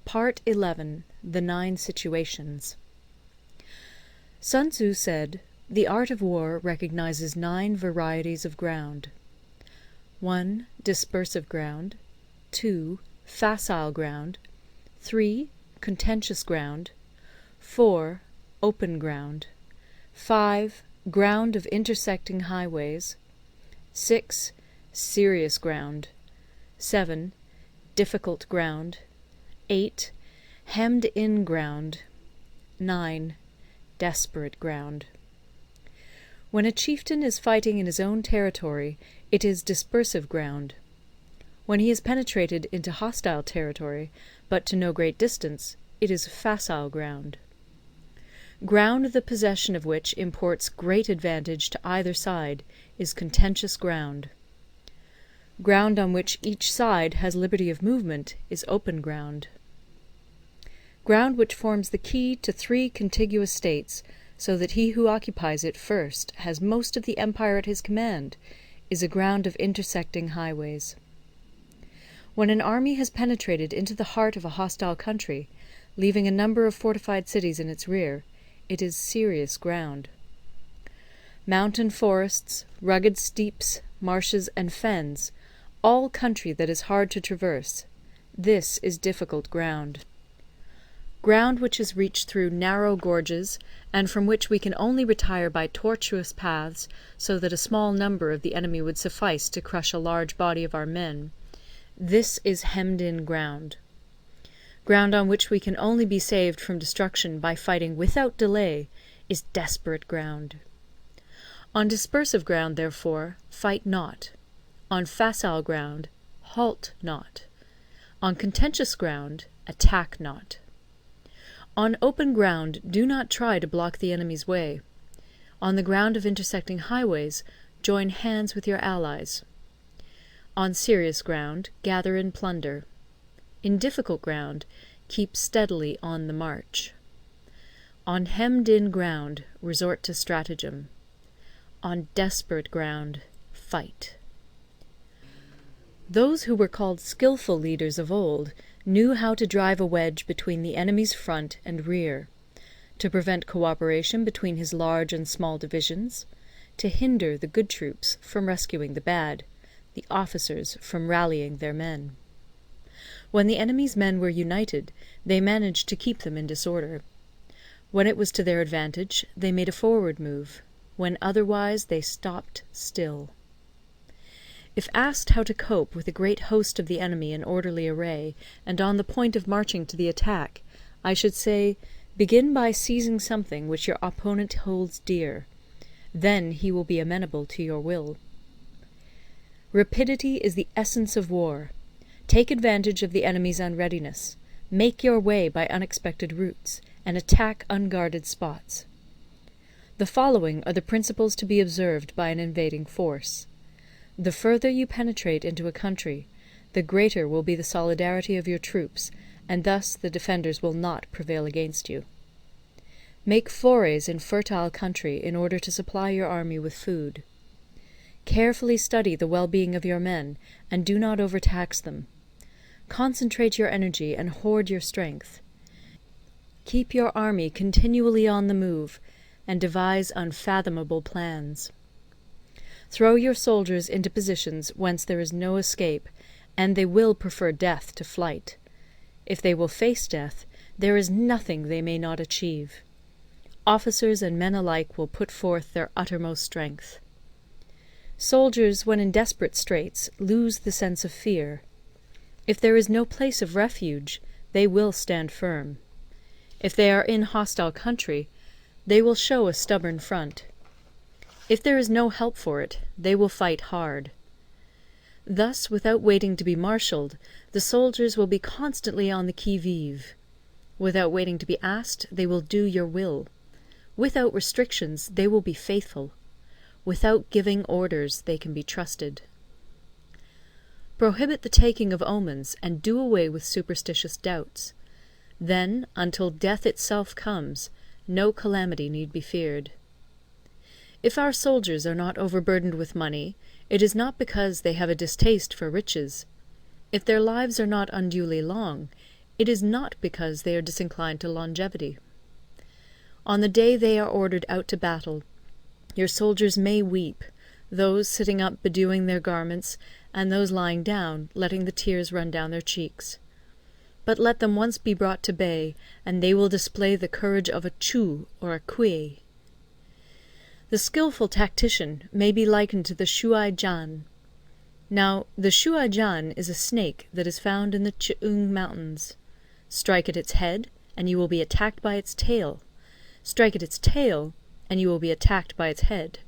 Part 11. The 9 Situations. Sun Tzu said, "The art of war recognizes 9 varieties of ground. 1. Dispersive ground. 2. Facile ground. 3. Contentious ground. 4. Open ground. 5. Ground of intersecting highways. 6. Serious ground. 7. Difficult ground. 8. Hemmed-in ground. 9. Desperate ground." When a chieftain is fighting in his own territory, it is dispersive ground. When he has penetrated into hostile territory, but to no great distance, it is facile ground. Ground the possession of which imports great advantage to either side is contentious ground. Ground on which each side has liberty of movement is open ground. Ground which forms the key to 3 contiguous states, so that he who occupies it first has most of the empire at his command, is a ground of intersecting highways. When an army has penetrated into the heart of a hostile country, leaving a number of fortified cities in its rear, it is serious ground. Mountain forests, rugged steeps, marshes, and fens, all country that is hard to traverse, this is difficult ground. Ground which is reached through narrow gorges, and from which we can only retire by tortuous paths, so that a small number of the enemy would suffice to crush a large body of our men, this is hemmed-in ground. Ground on which we can only be saved from destruction by fighting without delay is desperate ground. On dispersive ground, therefore, fight not. On facile ground, halt not. On contentious ground, attack not. On open ground, do not try to block the enemy's way. On the ground of intersecting highways, join hands with your allies. On serious ground, gather in plunder. In difficult ground, keep steadily on the march. On hemmed-in ground, resort to stratagem. On desperate ground, fight. Those who were called skilful leaders of old knew how to drive a wedge between the enemy's front and rear, to prevent cooperation between his large and small divisions, to hinder the good troops from rescuing the bad, the officers from rallying their men. When the enemy's men were united, they managed to keep them in disorder. When it was to their advantage, they made a forward move. When otherwise, they stopped still. If asked how to cope with a great host of the enemy in orderly array, and on the point of marching to the attack, I should say, begin by seizing something which your opponent holds dear. Then he will be amenable to your will. Rapidity is the essence of war. Take advantage of the enemy's unreadiness. Make your way by unexpected routes, and attack unguarded spots. The following are the principles to be observed by an invading force. The further you penetrate into a country, the greater will be the solidarity of your troops, and thus the defenders will not prevail against you. Make forays in fertile country in order to supply your army with food. Carefully study the well-being of your men, and do not overtax them. Concentrate your energy and hoard your strength. Keep your army continually on the move, and devise unfathomable plans. Throw your soldiers into positions whence there is no escape, and they will prefer death to flight. If they will face death, there is nothing they may not achieve. Officers and men alike will put forth their uttermost strength. Soldiers, when in desperate straits, lose the sense of fear. If there is no place of refuge, they will stand firm. If they are in hostile country, they will show a stubborn front. If there is no help for it, they will fight hard. Thus, without waiting to be marshalled, the soldiers will be constantly on the qui-vive. Without waiting to be asked, they will do your will. Without restrictions, they will be faithful. Without giving orders, they can be trusted. Prohibit the taking of omens, and do away with superstitious doubts. Then, until death itself comes, no calamity need be feared. If our soldiers are not overburdened with money, it is not because they have a distaste for riches. If their lives are not unduly long, it is not because they are disinclined to longevity. On the day they are ordered out to battle, your soldiers may weep, those sitting up bedewing their garments, and those lying down, letting the tears run down their cheeks. But let them once be brought to bay, and they will display the courage of a Chu or a Kui. The skilful tactician may be likened to the Shuai-jan. Now, the Shuai-jan is a snake that is found in the Ch'ung Mountains. Strike at its head, and you will be attacked by its tail. Strike at its tail, and you will be attacked by its head.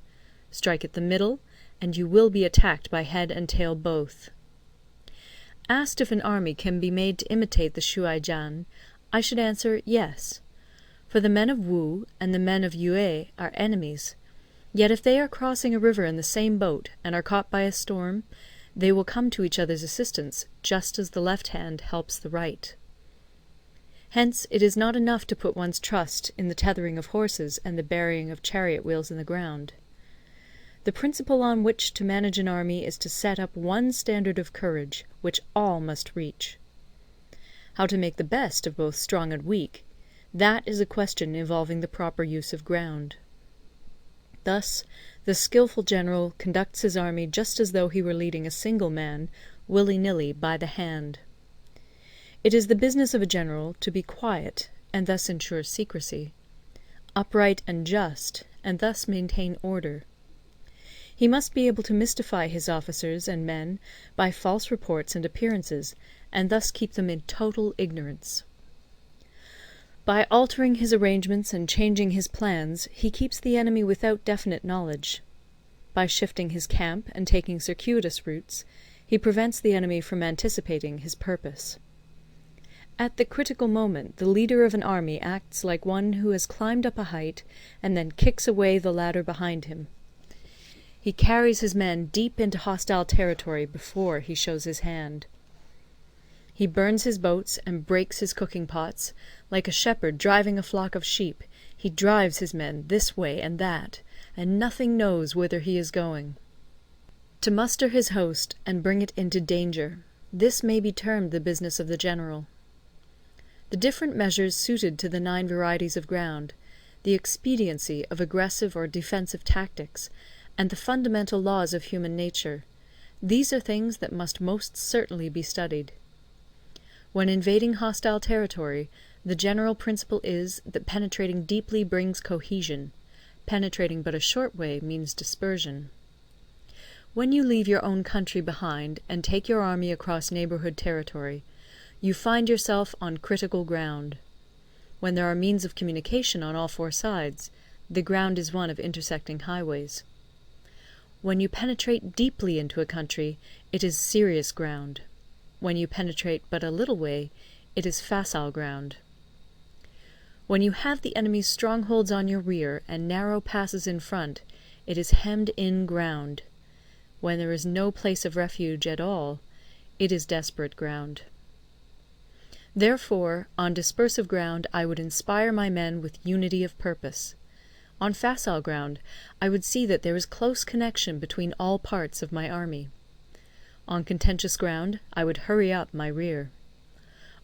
Strike at the middle, and you will be attacked by head and tail both. Asked if an army can be made to imitate the Shuai-jan, I should answer yes. For the men of Wu and the men of Yue are enemies. Yet if they are crossing a river in the same boat, and are caught by a storm, they will come to each other's assistance, just as the left hand helps the right. Hence it is not enough to put one's trust in the tethering of horses and the burying of chariot wheels in the ground. The principle on which to manage an army is to set up one standard of courage, which all must reach. How to make the best of both strong and weak, that is a question involving the proper use of ground. Thus, the skilful general conducts his army just as though he were leading a single man, willy-nilly, by the hand. It is the business of a general to be quiet, and thus ensure secrecy, upright and just, and thus maintain order. He must be able to mystify his officers and men by false reports and appearances, and thus keep them in total ignorance. By altering his arrangements and changing his plans, he keeps the enemy without definite knowledge. By shifting his camp and taking circuitous routes, he prevents the enemy from anticipating his purpose. At the critical moment, the leader of an army acts like one who has climbed up a height and then kicks away the ladder behind him. He carries his men deep into hostile territory before he shows his hand. He burns his boats and breaks his cooking pots. Like a shepherd driving a flock of sheep, he drives his men this way and that, and nothing knows whither he is going. To muster his host and bring it into danger, this may be termed the business of the general. The different measures suited to the 9 varieties of ground, the expediency of aggressive or defensive tactics, and the fundamental laws of human nature, these are things that must most certainly be studied. When invading hostile territory, the general principle is that penetrating deeply brings cohesion. Penetrating but a short way means dispersion. When you leave your own country behind and take your army across neighbourhood territory, you find yourself on critical ground. When there are means of communication on all 4 sides, the ground is one of intersecting highways. When you penetrate deeply into a country, it is serious ground. When you penetrate but a little way, it is facile ground. When you have the enemy's strongholds on your rear and narrow passes in front, it is hemmed-in ground. When there is no place of refuge at all, it is desperate ground. Therefore, on dispersive ground I would inspire my men with unity of purpose. On facile ground, I would see that there is close connection between all parts of my army. On contentious ground, I would hurry up my rear.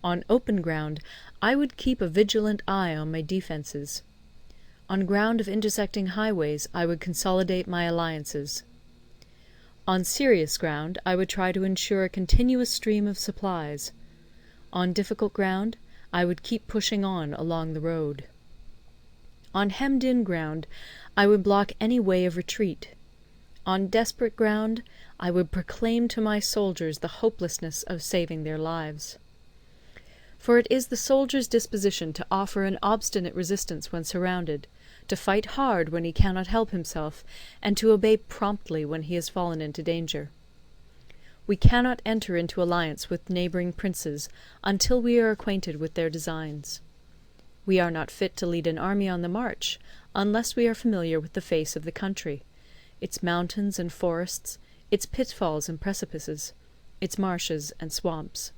On open ground, I would keep a vigilant eye on my defences. On ground of intersecting highways, I would consolidate my alliances. On serious ground, I would try to ensure a continuous stream of supplies. On difficult ground, I would keep pushing on along the road. On hemmed-in ground, I would block any way of retreat. On desperate ground, I would proclaim to my soldiers the hopelessness of saving their lives. For it is the soldier's disposition to offer an obstinate resistance when surrounded, to fight hard when he cannot help himself, and to obey promptly when he has fallen into danger. We cannot enter into alliance with neighbouring princes until we are acquainted with their designs. We are not fit to lead an army on the march unless we are familiar with the face of the country, its mountains and forests, its pitfalls and precipices, its marshes and swamps.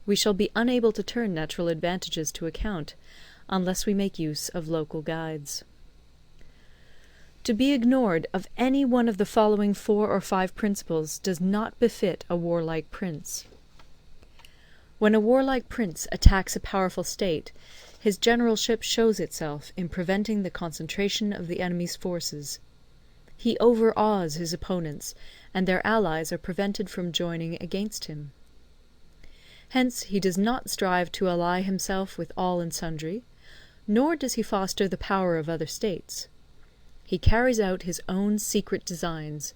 We shall be unable to turn natural advantages to account unless we make use of local guides. To be ignored of any one of the following 4 or 5 principles does not befit a warlike prince. When a warlike prince attacks a powerful state, his generalship shows itself in preventing the concentration of the enemy's forces. He overawes his opponents, and their allies are prevented from joining against him. Hence he does not strive to ally himself with all and sundry, nor does he foster the power of other states. He carries out his own secret designs,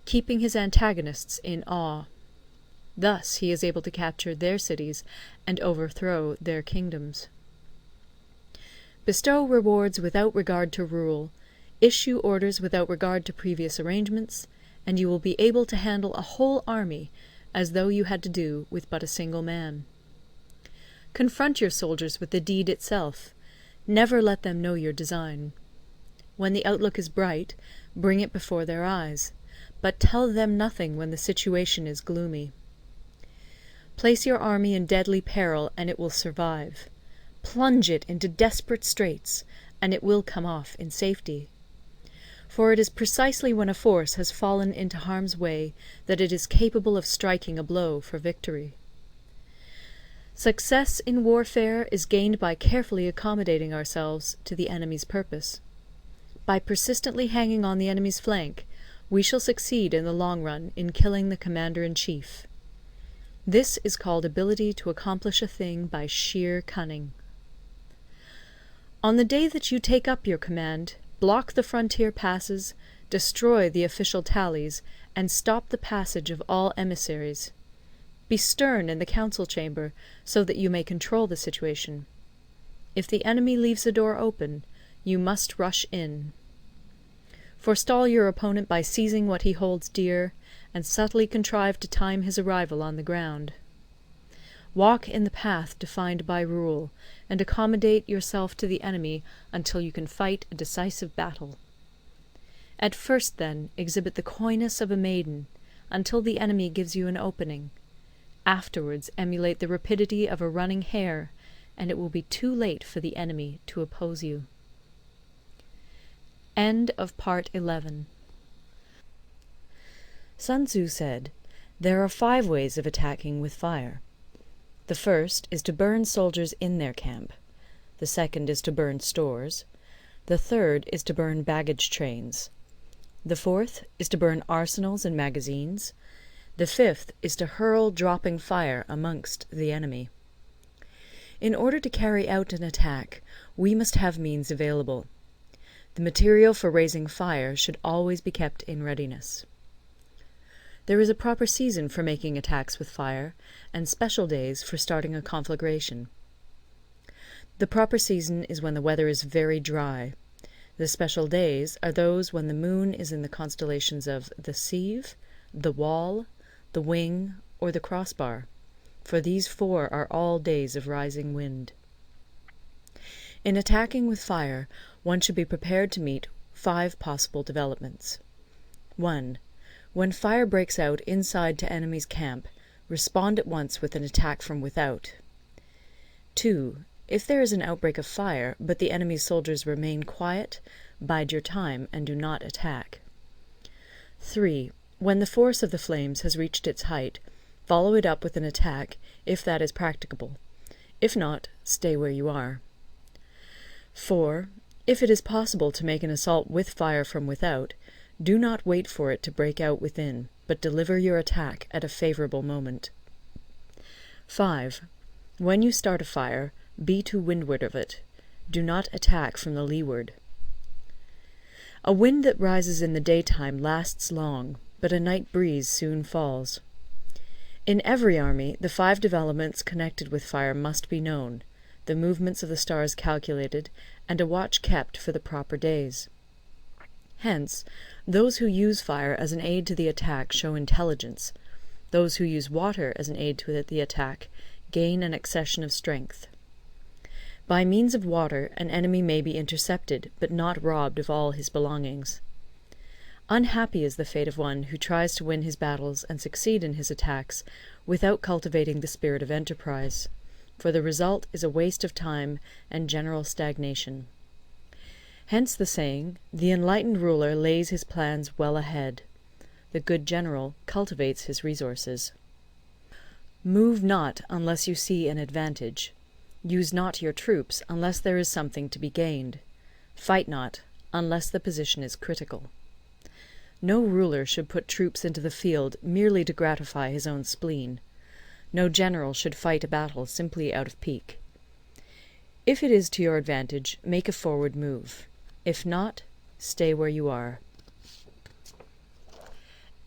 keeping his antagonists in awe. Thus he is able to capture their cities and overthrow their kingdoms. Bestow rewards without regard to rule, issue orders without regard to previous arrangements, and you will be able to handle a whole army as though you had to do with but a single man. Confront your soldiers with the deed itself. Never let them know your design. When the outlook is bright, bring it before their eyes, but tell them nothing when the situation is gloomy. Place your army in deadly peril, and it will survive. Plunge it into desperate straits, and it will come off in safety. For it is precisely when a force has fallen into harm's way that it is capable of striking a blow for victory. Success in warfare is gained by carefully accommodating ourselves to the enemy's purpose. By persistently hanging on the enemy's flank, we shall succeed in the long run in killing the commander-in-chief. This is called ability to accomplish a thing by sheer cunning. On the day that you take up your command, block the frontier passes, destroy the official tallies, and stop the passage of all emissaries. Be stern in the council chamber, so that you may control the situation. If the enemy leaves the door open, you must rush in. Forestall your opponent by seizing what he holds dear, and subtly contrive to time his arrival on the ground. Walk in the path defined by rule, and accommodate yourself to the enemy until you can fight a decisive battle. At first, then, exhibit the coyness of a maiden, until the enemy gives you an opening. Afterwards emulate the rapidity of a running hare, and it will be too late for the enemy to oppose you. End of Part 11. Sun Tzu said, "There are 5 ways of attacking with fire. The first is to burn soldiers in their camp. The second is to burn stores. The third is to burn baggage trains. The fourth is to burn arsenals and magazines. The fifth is to hurl dropping fire amongst the enemy." In order to carry out an attack, we must have means available. The material for raising fire should always be kept in readiness. There is a proper season for making attacks with fire, and special days for starting a conflagration. The proper season is when the weather is very dry. The special days are those when the moon is in the constellations of the Sieve, the Wall, the Wing, or the Crossbar, for these 4 are all days of rising wind. In attacking with fire, one should be prepared to meet 5 possible developments. 1. When fire breaks out inside to enemy's camp, respond at once with an attack from without. 2. If there is an outbreak of fire, but the enemy's soldiers remain quiet, bide your time and do not attack. 3. When the force of the flames has reached its height, follow it up with an attack, if that is practicable. If not, stay where you are. 4. If it is possible to make an assault with fire from without, do not wait for it to break out within, but deliver your attack at a favourable moment. 5. When you start a fire, be to windward of it. Do not attack from the leeward. A wind that rises in the daytime lasts long, but a night breeze soon falls. In every army, the 5 developments connected with fire must be known, the movements of the stars calculated, and a watch kept for the proper days. Hence, those who use fire as an aid to the attack show intelligence. Those who use water as an aid to the attack gain an accession of strength. By means of water, an enemy may be intercepted, but not robbed of all his belongings. Unhappy is the fate of one who tries to win his battles and succeed in his attacks without cultivating the spirit of enterprise, for the result is a waste of time and general stagnation. Hence the saying, "The enlightened ruler lays his plans well ahead. The good general cultivates his resources." Move not unless you see an advantage. Use not your troops unless there is something to be gained. Fight not unless the position is critical. No ruler should put troops into the field merely to gratify his own spleen. No general should fight a battle simply out of pique. If it is to your advantage, make a forward move. If not, stay where you are.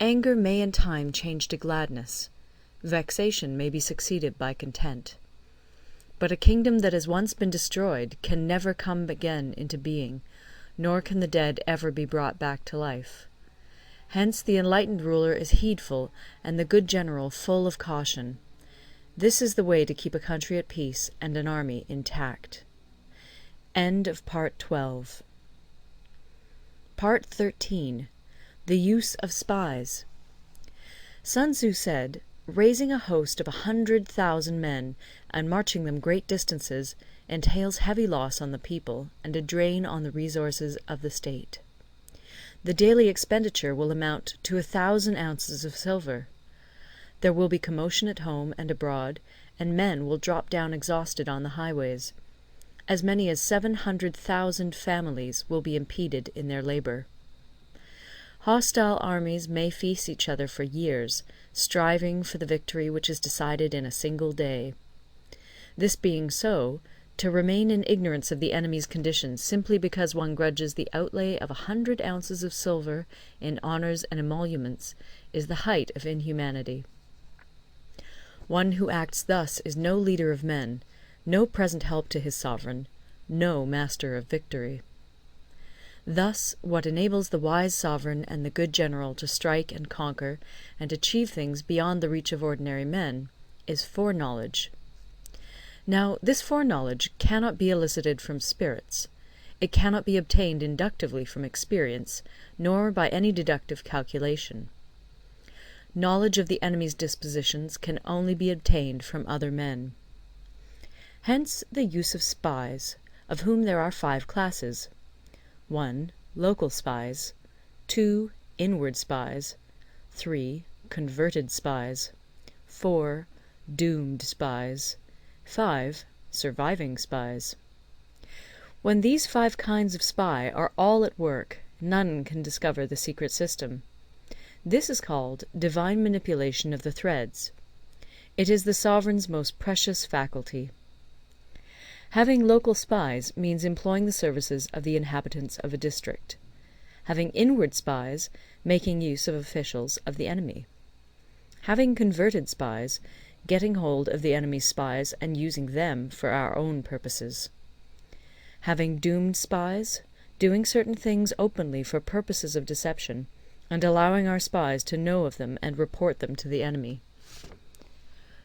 Anger may in time change to gladness. Vexation may be succeeded by content. But a kingdom that has once been destroyed can never come again into being, nor can the dead ever be brought back to life. Hence the enlightened ruler is heedful, and the good general full of caution. This is the way to keep a country at peace and an army intact. End of Part 12. Part 13. The Use of Spies. Sun Tzu said, "Raising a host of 100,000 men and marching them great distances entails heavy loss on the people and a drain on the resources of the state. The daily expenditure will amount to 1,000 ounces of silver. There will be commotion at home and abroad, and men will drop down exhausted on the highways. As many as 700,000 families will be impeded in their labour. Hostile armies may feast each other for years, striving for the victory which is decided in a single day. This being so, to remain in ignorance of the enemy's condition simply because one grudges the outlay of 100 ounces of silver in honours and emoluments is the height of inhumanity. One who acts thus is no leader of men, no present help to his sovereign, no master of victory. Thus, what enables the wise sovereign and the good general to strike and conquer and achieve things beyond the reach of ordinary men is foreknowledge. Now, this foreknowledge cannot be elicited from spirits. It cannot be obtained inductively from experience, nor by any deductive calculation. Knowledge of the enemy's dispositions can only be obtained from other men. Hence the use of spies, of whom there are 5 classes. 1. Local spies. 2. Inward spies. 3. Converted spies. 4. Doomed spies. 5. Surviving spies. When these 5 kinds of spy are all at work, none can discover the secret system. This is called divine manipulation of the threads. It is the sovereign's most precious faculty. Having local spies means employing the services of the inhabitants of a district. Having inward spies, making use of officials of the enemy. Having converted spies, getting hold of the enemy's spies and using them for our own purposes. Having doomed spies, doing certain things openly for purposes of deception, and allowing our spies to know of them and report them to the enemy.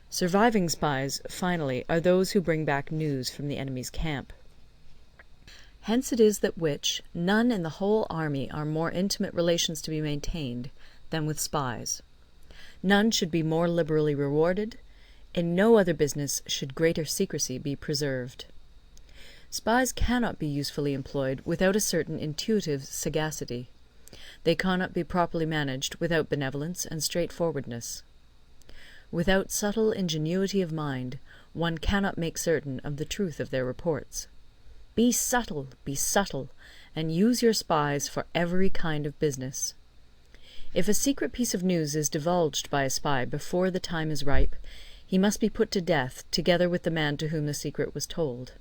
Surviving spies, finally, are those who bring back news from the enemy's camp. Hence it is that which none in the whole army are more intimate relations to be maintained than with spies. None should be more liberally rewarded. In no other business should greater secrecy be preserved. Spies cannot be usefully employed without a certain intuitive sagacity. They cannot be properly managed without benevolence and straightforwardness. Without subtle ingenuity of mind, one cannot make certain of the truth of their reports. Be subtle, and use your spies for every kind of business. If a secret piece of news is divulged by a spy before the time is ripe, he must be put to death together with the man to whom the secret was told.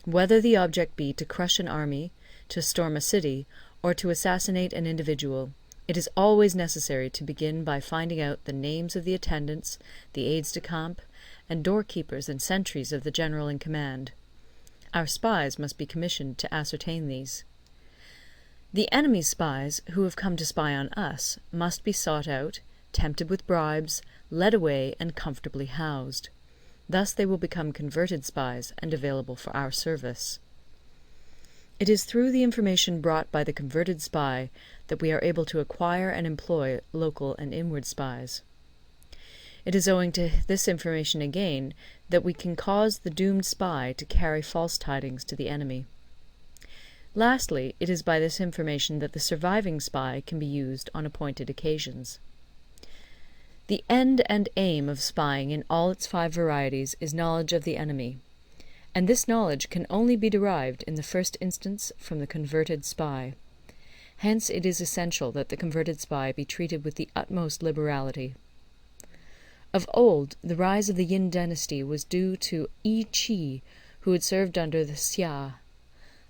Whether the object be to crush an army, to storm a city, or to assassinate an individual, it is always necessary to begin by finding out the names of the attendants, the aides-de-camp, and doorkeepers and sentries of the general in command. Our spies must be commissioned to ascertain these. The enemy's spies, who have come to spy on us, must be sought out, tempted with bribes, led away, and comfortably housed. Thus they will become converted spies and available for our service. It is through the information brought by the converted spy that we are able to acquire and employ local and inward spies. It is owing to this information again that we can cause the doomed spy to carry false tidings to the enemy. Lastly, it is by this information that the surviving spy can be used on appointed occasions. The end and aim of spying in all its 5 varieties is knowledge of the enemy, and this knowledge can only be derived in the first instance from the converted spy. Hence it is essential that the converted spy be treated with the utmost liberality. Of old, the rise of the Yin dynasty was due to Yi Qi, who had served under the Xia.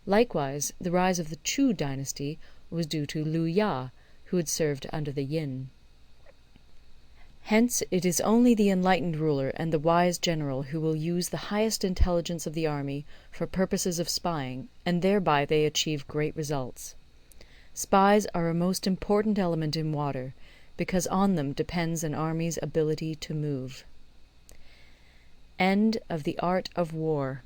Likewise, the rise of the Chu dynasty was due to Lu Ya, who had served under the Yin. Hence it is only the enlightened ruler and the wise general who will use the highest intelligence of the army for purposes of spying, and thereby they achieve great results. Spies are a most important element in water, because on them depends an army's ability to move. End of the Art of War.